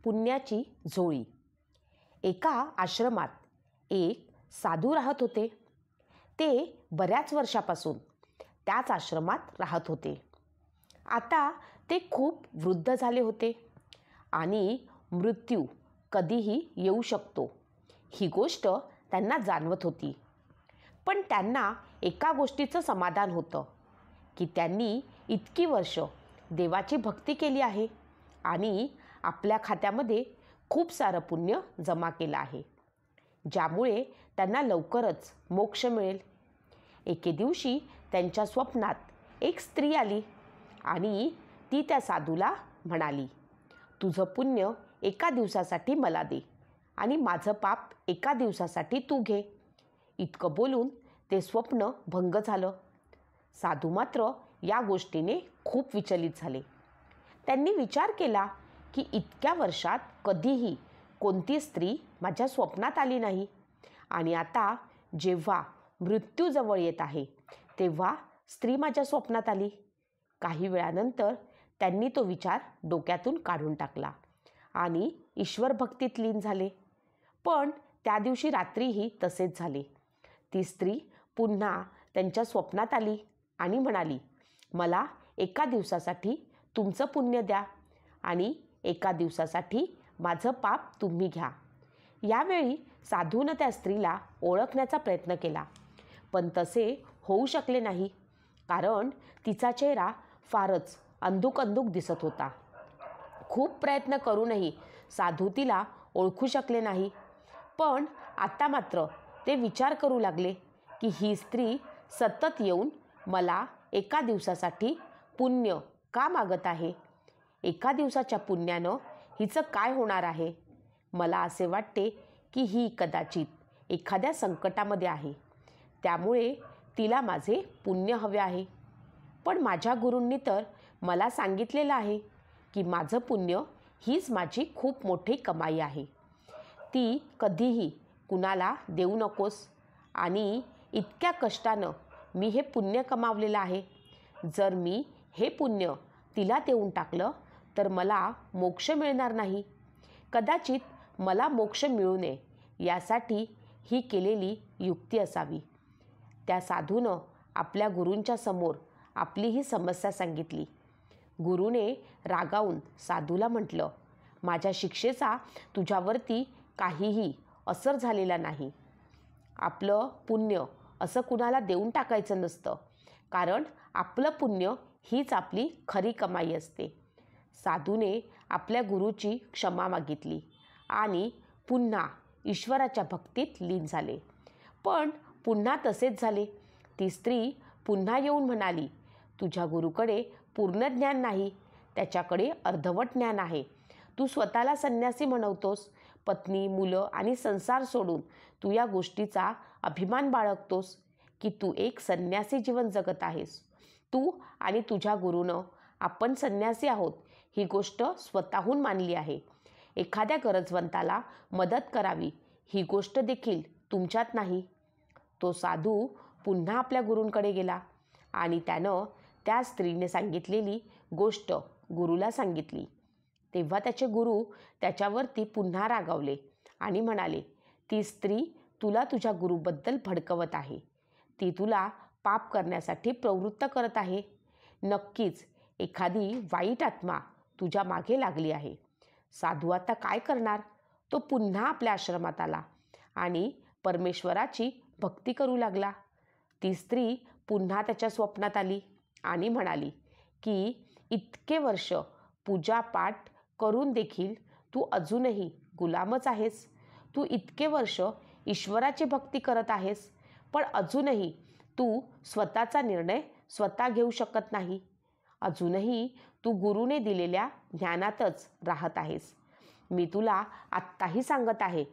पुण्याची झोळी. एका आश्रमात एक साधू राहत होते. ते बऱ्याच वर्षापासून त्याच आश्रमात राहत होते. आता ते खूप वृद्ध झाले होते आणि मृत्यू कधीही येऊ शकतो ही गोष्ट त्यांना जाणवत होती. पण त्यांना एका गोष्टीचं समाधान होतं की त्यांनी इतकी वर्ष देवाची भक्ती केली आहे आणि आपल्या खात्यामध्ये खूप सारं पुण्य जमा केलं आहे, ज्यामुळे त्यांना लवकरच मोक्ष मिळेल. एके दिवशी त्यांच्या स्वप्नात एक स्त्री आली आणि ती त्या साधूला म्हणाली, तुझं पुण्य एका दिवसासाठी मला दे आणि माझं पाप एका दिवसासाठी तू घे. इतकं बोलून ते स्वप्न भंग झालं. साधू मात्र या गोष्टीने खूप विचलित झाले. त्यांनी विचार केला की इतक्या वर्षात कधीही कोणती स्त्री माझ्या स्वप्नात आली नाही आणि आता जेव्हा मृत्यू जवळ येत आहे तेव्हा स्त्री माझ्या स्वप्नात आली. काही वेळानंतर त्यांनी तो विचार डोक्यातून काढून टाकला आणि ईश्वर भक्तीत लीन झाले. पण त्या दिवशी रात्रीही तसेच झाले. ती स्त्री पुन्हा त्यांच्या स्वप्नात आली आणि म्हणाली, मला एका दिवसासाठी तुमचं पुण्य द्या आणि एका दिवसासाठी माझं पाप तुम्ही घ्या. यावेळी साधूनं त्या स्त्रीला ओळखण्याचा प्रयत्न केला, पण तसे होऊ शकले नाही, कारण तिचा चेहरा फारच अंधुक दिसत होता. खूप प्रयत्न करूनही साधू तिला ओळखू शकले नाही. पण आता मात्र ते विचार करू लागले की ही स्त्री सतत येऊन मला एका दिवसासाठी पुण्य का मागत आहे? एका दिवसाच्या पुण्यानं हिचं काय होणार आहे? मला असे वाटते की ही कदाचित एखाद्या संकटामध्ये आहे, त्यामुळे तिला माझे पुण्य हवे आहे. पण माझ्या गुरूंनी तर मला सांगितलेलं आहे की माझं पुण्य हीच माझी खूप मोठी कमाई आहे. ती कधीही कुणाला देऊ नकोस आणि इतक्या कष्टानं मी हे पुण्य कमावलेलं आहे. जर मी हे पुण्य तिला देऊन टाकलं तर मला मोक्ष मिळणार नाही. कदाचित मला मोक्ष मिळू नये यासाठी ही केलेली युक्ती असावी. त्या साधूनं आपल्या गुरूंच्या समोर आपली ही समस्या सांगितली. गुरुने रागावून साधूला म्हटलं, माझ्या शिक्षेचा तुझ्यावरती काहीही असर झालेला नाही. आपलं पुण्य असं कुणाला देऊन टाकायचं नसतं, कारण आपलं पुण्य हीच आपली खरी कमाई असते. साधूने आपल्या गुरुची क्षमा मागितली आणि पुन्हा ईश्वराच्या भक्तीत लीन झाले. पण पुन्हा तसेच झाले. ती स्त्री पुन्हा येऊन म्हणाली, तुझ्या गुरुकडे पूर्ण ज्ञान नाही, त्याच्याकडे अर्धवट ज्ञान आहे. तू स्वतःला संन्यासी म्हणवतोस. पत्नी, मुलं आणि संसार सोडून तू या गोष्टीचा अभिमान बाळगतोस की तू एक संन्यासी जीवन जगत आहेस. तू आणि तुझ्या गुरूनं आपण संन्यासी आहोत ही गोष्ट स्वतःहून मानली आहे. एखाद्या गरजवंताला मदत करावी ही गोष्ट देखील तुमच्यात नाही. तो साधू पुन्हा आपल्या गुरूंकडे गेला आणि त्यानं त्या स्त्रीने सांगितलेली गोष्ट गुरूला सांगितली. तेव्हा त्याचे गुरु त्याच्यावरती पुन्हा रागावले आणि म्हणाले, ती स्त्री तुला तुझ्या गुरूबद्दल भडकवत आहे. ती तुला पाप करण्यासाठी प्रवृत्त करत आहे. नक्कीच एखादी वाईट आत्मा तुझ्या मागे लागली आहे. साधू आता काय करणार? तो पुन्हा आपल्या आश्रमात आला आणि परमेश्वराची भक्ती करू लागला. ती स्त्री पुन्हा त्याच्या स्वप्नात आली आणि म्हणाली की इतके वर्ष पूजापाठ करून देखील तू अजूनही गुलामच आहेस. तू इतके वर्ष ईश्वराची भक्ती करत आहेस, पण अजूनही तू स्वतःचा निर्णय स्वतः घेऊ शकत नाही. अजूनही तू गुरुने दिलेल्या ज्ञानातच राहत आहेस. मी तुला आत्ताही सांगत आहे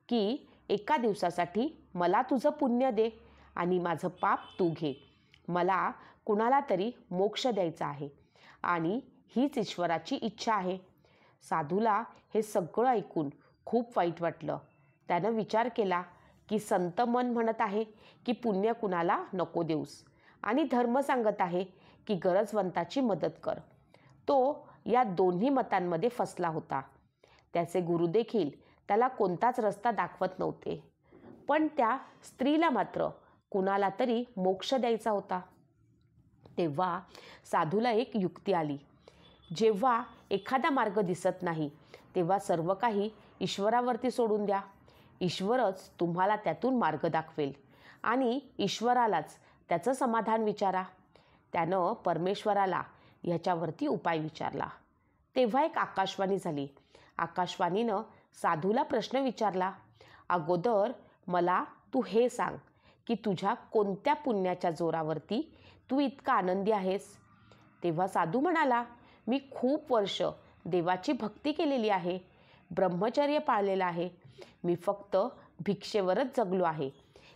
की एका दिवसासाठी मला तुझं पुण्य दे आणि माझं पाप तू घे. मला कुणाला तरी मोक्ष द्यायचा आहे आणि हीच ईश्वराची इच्छा आहे. साधूला हे सगळं ऐकून खूप वाईट वाटलं. त्यानं विचार केला की संत मन म्हणत आहे की पुण्य कुणाला नको देऊस आणि धर्म सांगत आहे की गरजवंताची मदत कर. तो या दोन्ही मतांमध्ये फसला होता. त्याचे गुरु देखील त्याला कोणताच रस्ता दाखवत नव्हते, पण त्या स्त्रीला मात्र कुणाला तरी मोक्ष द्यायचा होता. तेव्हा साधूला एक युक्ती आली. जेव्हा एखादा मार्ग दिसत नाही तेव्हा सर्व काही ईश्वरावरती सोडून द्या. ईश्वरच तुम्हाला त्यातून मार्ग दाखवेल आणि ईश्वरालाच त्याचं समाधान विचारा. त्यानं परमेश्वराला ह्याच्यावरती उपाय विचारला. तेव्हा एक आकाशवाणी झाली. आकाशवाणीनं साधूला प्रश्न विचारला, अगोदर मला तू हे सांग की तुझ्या कोणत्या पुण्याच्या जोरावरती तू इतका आनंदी आहेस? तेव्हा साधू म्हणाला, मी खूप वर्ष देवाची भक्ती केलेली आहे, ब्रह्मचर्य पाळलेलं आहे. मी फक्त भिक्षेवरच जगलो आहे.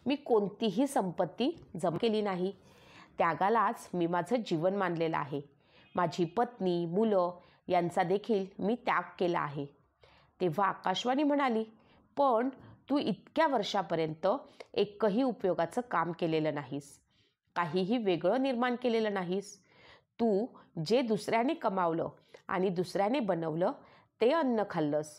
मी कोणतीही संपत्ती जमा केली नाही. त्यागालाच मी माझं जीवन मानलेलं आहे. माझी पत्नी, मुलं यांचा देखील मी त्याग केला आहे. तेव्हा आकाशवाणी म्हणाली, पण तू इतक्या वर्षापर्यंत एकही उपयोगाचं काम केलेलं नाहीस, काहीही वेगळं निर्माण केलेलं नाहीस. तू जे दुसऱ्याने कमावलं आणि दुसऱ्याने बनवलं ते अन्न खाल्लंस.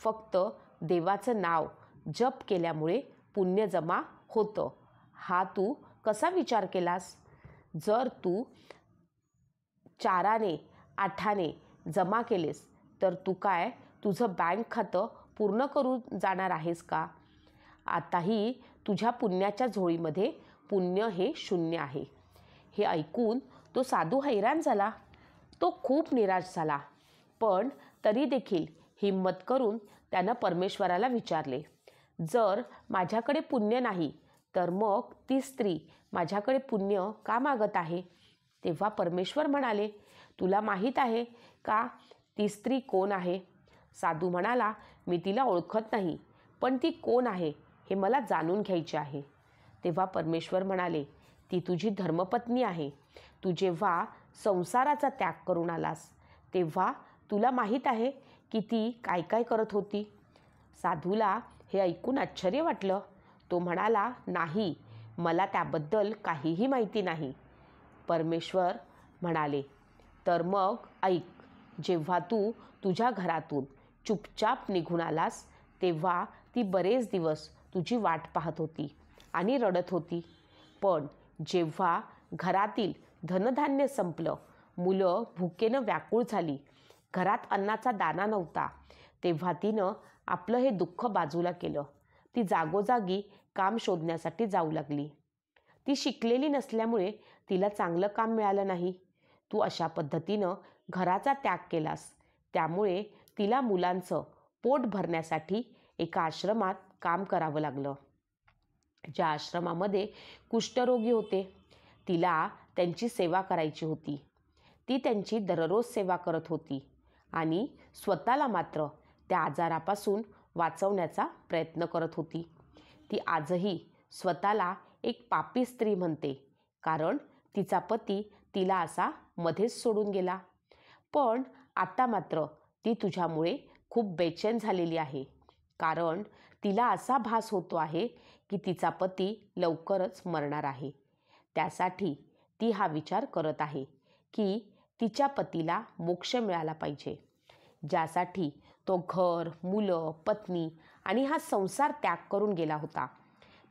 फक्त देवाचं नाव जप केल्यामुळे पुण्य जमा होतं, हा तू कसा विचार केलास? जर तू 4 8 जमा केलेस तर तू काय तुझं बँक खातं पूर्ण करून जाणार आहेस का? आताही तुझ्या पुण्याच्या झोळीमध्ये पुण्य हे शून्य आहे. हे ऐकून तो साधू हैराण झाला. तो खूप निराश झाला, पण तरी देखील हिम्मत करून त्यानं परमेश्वराला विचारले, जर माझ्याकडे पुण्य नाही तर मग ती स्त्री माझ्याकडे पुण्य का मागत आहे? तेव्हा परमेश्वर म्हणाले, तुला माहीत आहे का ती स्त्री कोण आहे? साधू म्हणाला, मी तिला ओळखत नाही, पण ती कोण आहे हे मला जाणून घ्यायचे आहे. तेव्हा परमेश्वर म्हणाले, ती तुझी धर्मपत्नी आहे. तू जेव्हा संसाराचा त्याग करून आलास तेव्हा तुला माहीत आहे की ती काय काय करत होती? साधूला हे ऐकून आश्चर्य वाटलं. तो म्हणाला, नाही, मला त्याबद्दल काहीही माहिती नाही. परमेश्वर म्हणाले, तर मग ऐक, जेव्हा तू तुझ्या घरातून चुपचाप निघून आलास तेव्हा ती बरेच दिवस तुझी वाट पाहत होती आणि रडत होती. पण जेव्हा घरातील धनधान्य संपलं, मुलं भुकेनं व्याकुळ झाली, घरात अन्नाचा दाणा नव्हता, तेव्हा तिनं आपलं हे दुःख बाजूला केलं. ती जागोजागी काम शोधण्यासाठी जाऊ लागली. ती शिकलेली नसल्यामुळे तिला चांगलं काम मिळालं नाही. तू अशा पद्धतीनं घराचा त्याग केलास. त्यामुळे तिला मुलांचं पोट भरण्यासाठी एका आश्रमात काम करावं लागलं. ज्या आश्रमामध्ये कुष्ठरोगी होते, तिला त्यांची सेवा करायची होती. ती त्यांची दररोज सेवा करत होती आणि स्वतःला मात्र त्या आजारापासून वाचवण्याचा प्रयत्न करत होती. ती आजही स्वतःला एक पापी स्त्री म्हणते, कारण तिचा पती तिला असा मध्येच सोडून गेला. पण आता मात्र ती तुझ्यामुळे खूप बेचैन झालेली आहे, कारण तिला असा भास होतो आहे की तिचा पती लवकरच मरणार आहे. त्यासाठी ती हा विचार करत आहे की तिच्या पतीला मोक्ष मिळाला पाहिजे, ज्यासाठी तो घर, मुलं, पत्नी आणि हा संसार त्याग करून गेला होता.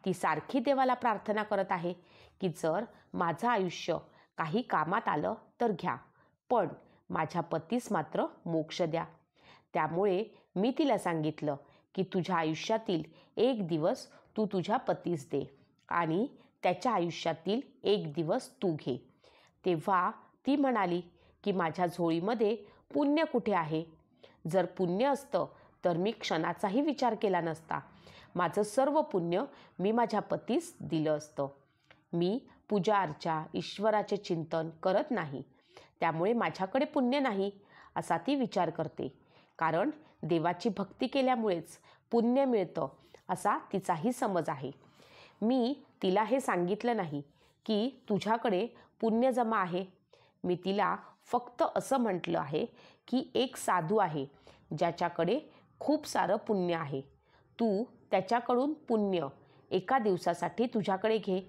ती सारखी देवाला प्रार्थना करत आहे की जर माझं आयुष्य काही कामात आलं तर घ्या, पण माझ्या पतीस मात्र मोक्ष द्या. त्यामुळे मी तिला सांगितलं की तुझ्या आयुष्यातील एक दिवस तू तुझ्या पतीस दे आणि त्याच्या आयुष्यातील एक दिवस तू घे. तेव्हा ती म्हणाली की माझ्या झोळीमध्ये पुण्य कुठे आहे? जर पुण्य असतं तर मी क्षणाचाही विचार केला नसता. माझं सर्व पुण्य मी माझ्या पतीस दिलं असतं. मी पूजा अर्चा, ईश्वराचे चिंतन करत नाही, त्यामुळे माझ्याकडे पुण्य नाही असा ती विचार करते, कारण देवाची भक्ती केल्यामुळेच पुण्य मिळतं असा तिचाही समज आहे. मी तिला हे सांगितलं नाही की तुझ्याकडे पुण्य जमा आहे. मी तिला फक्त असं म्हटलं आहे की एक साधू आहे ज्याच्याकडे खूप सारं पुण्य आहे. तू त्याच्याकडून पुण्य एका दिवसासाठी तुझ्याकडे घे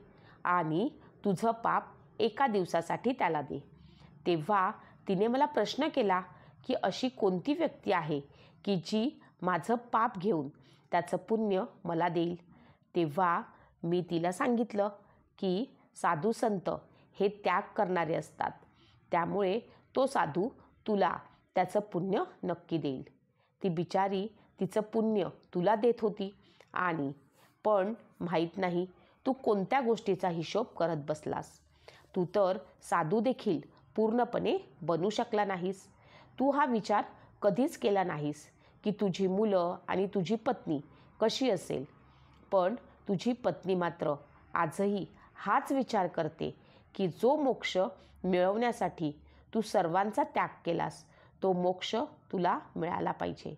आणि तुझं पाप एका दिवसासाठी त्याला दे. तेव्हा तिने मला प्रश्न केला की अशी कोणती व्यक्ती आहे की जी माझं पाप घेऊन त्याचं पुण्य मला देईल. तेव्हा मी तिला सांगितलं की साधू संत हे त्याग करणारे असतात, त्यामुळे तो साधू तुला त्याचं पुण्य नक्की देईल. ती बिचारी तिचं पुण्य तुला देत होती आणि पण माहीत नाही तू कोणत्या गोष्टीचा हिशोब करत बसलास. तू तर साधू देखील पूर्णपणे बनू शकला नाहीस. तू हा विचार कधीच केला नाहीस की तुझी मुलं आणि तुझी पत्नी कशी असेल. पण तुझी पत्नी मात्र आजही हाच विचार करते की जो मोक्ष मिळवण्यासाठी तू सर्वांचा त्याग केलास तो मोक्ष तुला मिळाला पाहिजे.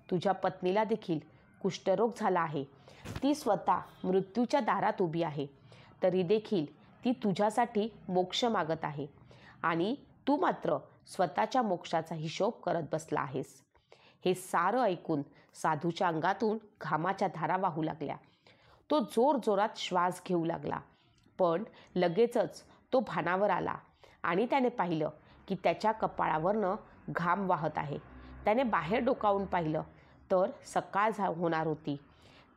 तुझ्या पत्नीला देखील कुष्ठरोग झाला आहे. ती स्वतः मृत्यूच्या दारात उभी आहे, तरी देखील ती तुझ्यासाठी मोक्ष मागत आहे आणि तू मात्र स्वतःच्या मोक्षाचा हिशोब करत बसला आहेस. हे सारं ऐकून साधूच्या अंगातून घामाच्या धारा वाहू लागल्या. तो जोरजोरात श्वास घेऊ लागला, पण लगेचच तो भानावर आला आणि त्याने पाहिलं की त्याच्या कपाळावरनं घाम वाहत आहे. त्याने बाहेर डोकावून पाहिलं तर सकाळ होणार होती.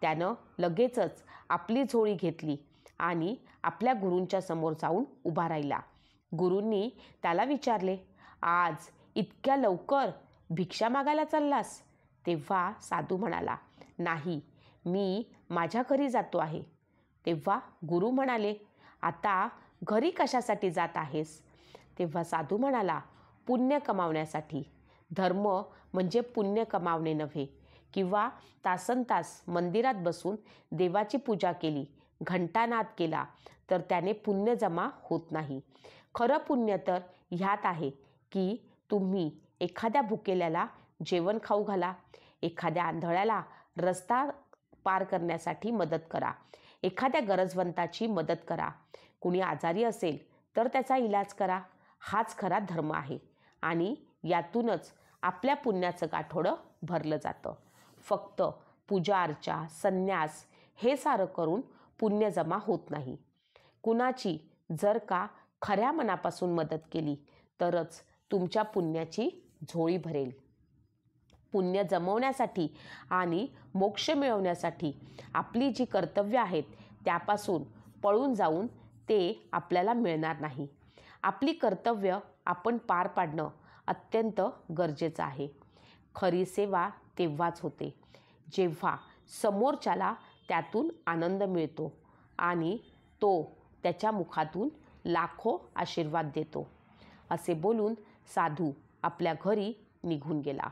त्यानं लगेचच आपली झोळी घेतली आणि आपल्या गुरूंच्या समोर जाऊन उभा राहिला. गुरूंनी त्याला विचारले, आज इतक्या लवकर भिक्षा मागायला चाललास? तेव्हा साधू म्हणाला, नाही, मी माझ्या घरी जातो आहे. तेव्हा गुरु म्हणाले, आता घरी कशासाठी जात आहेस? तेव्हा साधू म्हणाला, पुण्य कमावण्यासाठी. धर्म म्हणजे पुण्य कमावणे नव्हे. किंवा तासनतास मंदिरात बसून देवाची पूजा केली, घंटानाद केला तर त्याने पुण्य जमा होत नाही. खरं पुण्य तर ह्यात आहे की तुम्ही एखाद्या भुकेल्याला जेवण खाऊ घाला, एखाद्या आंधळ्याला रस्ता पार करण्यासाठी मदत करा, एखाद्या गरजवंताची मदत करा, कुणी आजारी असेल तर त्याचा इलाज करा. हाच खरा धर्म आहे आणि यातूनच आपल्या पुण्याचं गाठोडं भरलं जातं. फक्त पूजा अर्चा, संन्यास हे सारं करून पुण्य जमा होत नाही. कुणाची जर का खऱ्या मनापासून मदत केली तरच तुमच्या पुण्याची झोळी भरेल. पुण्य जमवण्यासाठी आणि मोक्ष मिळवण्यासाठी आपली जी कर्तव्य आहेत त्यापासून पळून जाऊन ते आपल्याला मिळणार नाही. आपली कर्तव्य आपण पार पाडणं अत्यंत गरजेचं आहे. खरी सेवा तेव्हाच होते जेव्हा समोरच्याला त्यातून आनंद मिळतो आणि तो त्याच्या मुखातून लाखो आशीर्वाद देतो. असे बोलून साधू आपल्या घरी निघून गेला.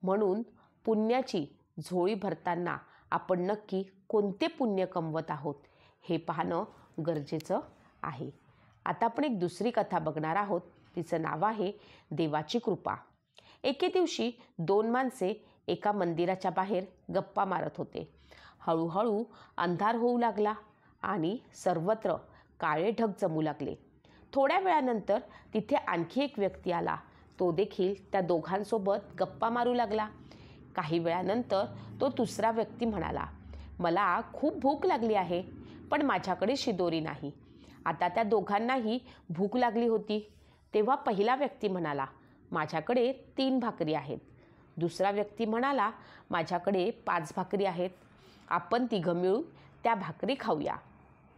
म्हणून पुण्याची झोळी भरताना आपण नक्की कोणते पुण्य कमवत आहोत हे पाहणं गरजेचं आहे. आता आपण एक दुसरी कथा बघणार आहोत. तिचं नाव आहे देवाची कृपा. एके दिवशी 2 माणसे एका मंदिराच्या बाहेर गप्पा मारत होते. हळूहळू अंधार होऊ लागला आणि सर्वत्र काळे ढग जमू लागले. थोड्या वेळानंतर तिथे आणखी एक व्यक्ती आला. तो देखील त्या दोघांसोबत गप्पा मारू लागला. काही वेळानंतर तो दुसरा व्यक्ती म्हणाला, मला खूप भूक लागली आहे, पण माझ्याकडे शिदोरी नाही. आता त्या दोघांनाही भूक लागली होती. तेव्हा पहिला व्यक्ती म्हणाला, माझ्याकडे 3 भाकरी आहेत. दुसरा व्यक्ती म्हणाला, माझ्याकडे 5 भाकरी आहेत. आपण तिघं मिळून त्या भाकरी खाऊया.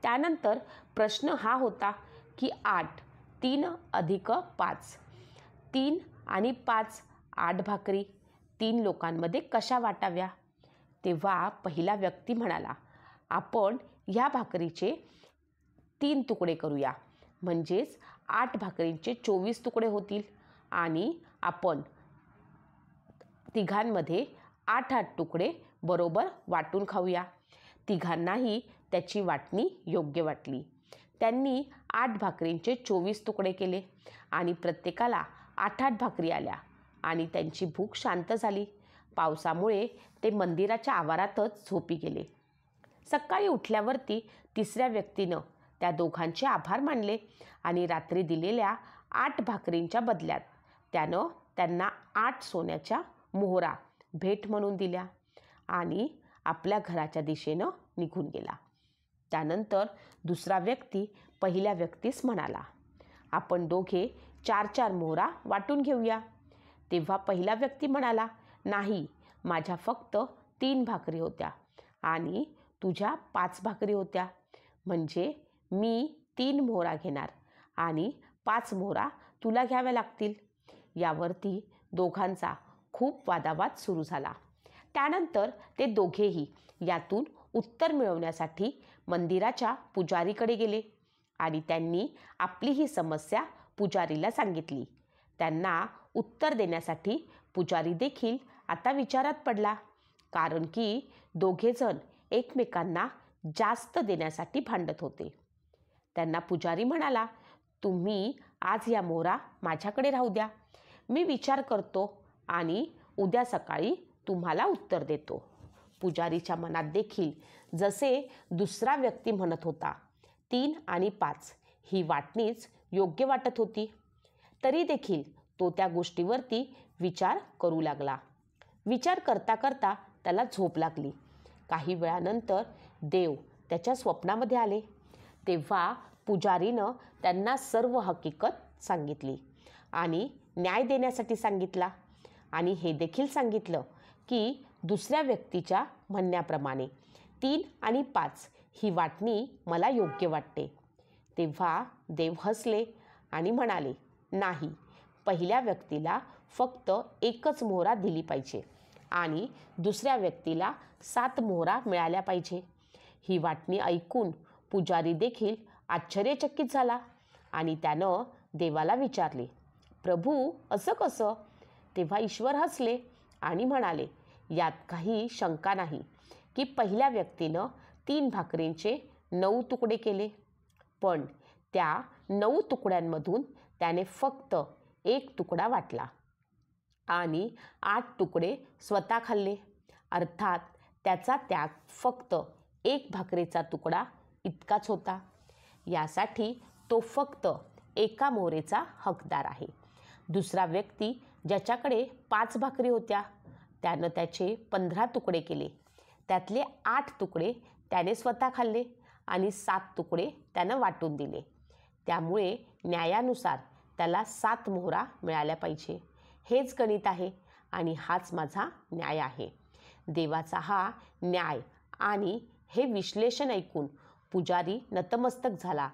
त्यानंतर प्रश्न हा होता की 8, 3 अधिक 5, 3 आणि 5, 8 भाकरी 3 लोकांमध्ये कशा वाटाव्या? तेव्हा पहिला व्यक्ती म्हणाला, आपण ह्या भाकरीचे 3 तुकडे करूया, म्हणजेच 8 भाकरींचे 24 तुकडे होतील आणि आपण तिघांमध्ये 8-8 तुकडे बरोबर वाटून खाऊया. तिघांनाही त्याची वाटणी योग्य वाटली. त्यांनी 8 भाकरींचे 24 तुकडे केले आणि प्रत्येकाला 8-8 भाकरी आल्या आणि त्यांची भूक शांत झाली. पावसामुळे ते मंदिराच्या आवारातच झोपी गेले. सकाळी उठल्यावरती तिसऱ्या व्यक्तीनं त्या दोघांचे आभार मानले आणि रात्री दिलेल्या 8 भाकरींच्या बदल्यात त्यानं त्यांना 8 सोन्याच्या मोहरा भेट म्हणून दिल्या आणि आपल्या घराच्या दिशेनं निघून गेला. त्यानंतर दुसरा व्यक्ती पहिल्या व्यक्तीस म्हणाला, आपण दोघे 4-4 मोहरा वाटून घेऊया. तेव्हा पहिला व्यक्ती म्हणाला, नाही, माझ्या फक्त 3 भाकरी होत्या आणि तुझ्या 5 भाकरी होत्या. म्हणजे मी 3 मोहरा घेणार आणि 5 मोहरा तुला घ्याव्या लागतील. यावरती दोघांचा खूप वादावाद सुरू झाला. त्यानंतर ते दोघेही यातून उत्तर मिळवण्यासाठी मंदिराच्या पुजारीकडे गेले आणि त्यांनी आपली ही समस्या पुजारीला सांगितली. त्यांना उत्तर देण्यासाठी पुजारी देखील आता विचारात पडला, कारण की दोघेजण एकमेकांना जास्त देण्यासाठी भांडत होते. त्यांना पुजारी म्हणाला, तुम्ही आज या मोहरा माझ्याकडे राहू द्या. मी विचार करतो आणि उद्या सकाळी तुम्हाला उत्तर देतो. पुजारीच्या मनात देखील जसे दुसरा व्यक्ती म्हणत होता, 3 आणि 5 ही वाटणीच योग्य वाटत होती. तरी देखील तो त्या गोष्टीवरती विचार करू लागला. विचार करता करता त्याला झोप लागली. काही वेळानंतर देव त्याच्या स्वप्नामध्ये आले. तेव्हा पुजारीनं त्यांना सर्व हकीकत सांगितली आणि न्याय देण्यासाठी सांगितला आणि हे देखील सांगितलं की दुसऱ्या व्यक्तीच्या म्हणण्याप्रमाणे 3 आणि 5 ही वाटणी मला योग्य वाटते. तेव्हा देव हसले आणि म्हणाले, नाही, पहिल्या व्यक्तीला फक्त 1च मोहरा दिली पाहिजे आणि दुसऱ्या व्यक्तीला 7 मोहरा मिळाल्या पाहिजे. ही वाटणी ऐकून पुजारी देखील आश्चर्यचकित झाला आणि त्यानं देवाला विचारले, प्रभू, असं कसं? तेव्हा ईश्वर हसले आणि म्हणाले, यात काही शंका नाही की पहिल्या व्यक्तीनं 3 भाकरींचे 9 तुकडे केले, पण त्या 9 तुकड्यांमधून त्याने फक्त 1 तुकडा वाटला आणि 8 तुकडे स्वतः खाल्ले. अर्थात त्याचा त्याग फक्त 1 भाकरीचा तुकडा इतकाच होता. यासाठी तो फक्त 1 मोहरेचा हकदार आहे. दुसरा व्यक्ती ज्याच्याकडे 5 भाकरी होत्या त्यानं त्याचे 15 तुकडे केले. त्यातले 8 तुकडे त्याने स्वतः खाल्ले आणि 7 तुकडे त्यानं वाटून दिले. त्यामुळे न्यायानुसार त्याला 7 मोहरा मिळाल्या पाहिजे. हेच गणित आहे आणि हाच माझा न्याय आहे. देवाचा हा न्याय आणि हे विश्लेषण ऐकून पुजारी नतमस्तक झाला.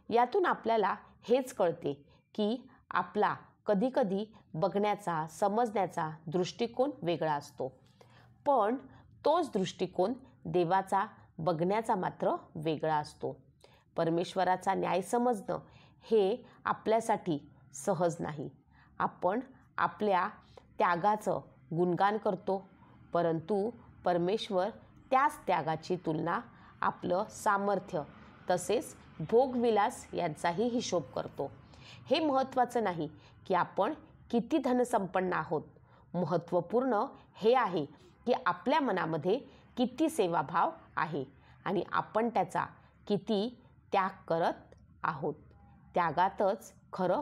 यातून आपल्याला हेच कळते की आपला कधीकधी बघण्याचा, समजण्याचा दृष्टिकोन वेगळा असतो, पण तोच दृष्टिकोन देवाचा बघण्याचा मात्र वेगळा असतो. परमेश्वराचा न्याय समजणं हे आपल्यासाठी सहज नाही. आपण आपल्या त्यागाचं गुणगान करतो, परंतु परमेश्वर त्याच त्यागाची तुलना आपलं सामर्थ्य तसेच भोगविलास यांचाही हिशोब करतो. हे महत्त्वाचं नाही की आपण किती धनसंपन्न आहोत. महत्त्वपूर्ण हे आहे की आपल्या मनामध्ये किती सेवाभाव आहे आणि आपण त्याचा किती त्याग करत आहोत. त्यागातच खरं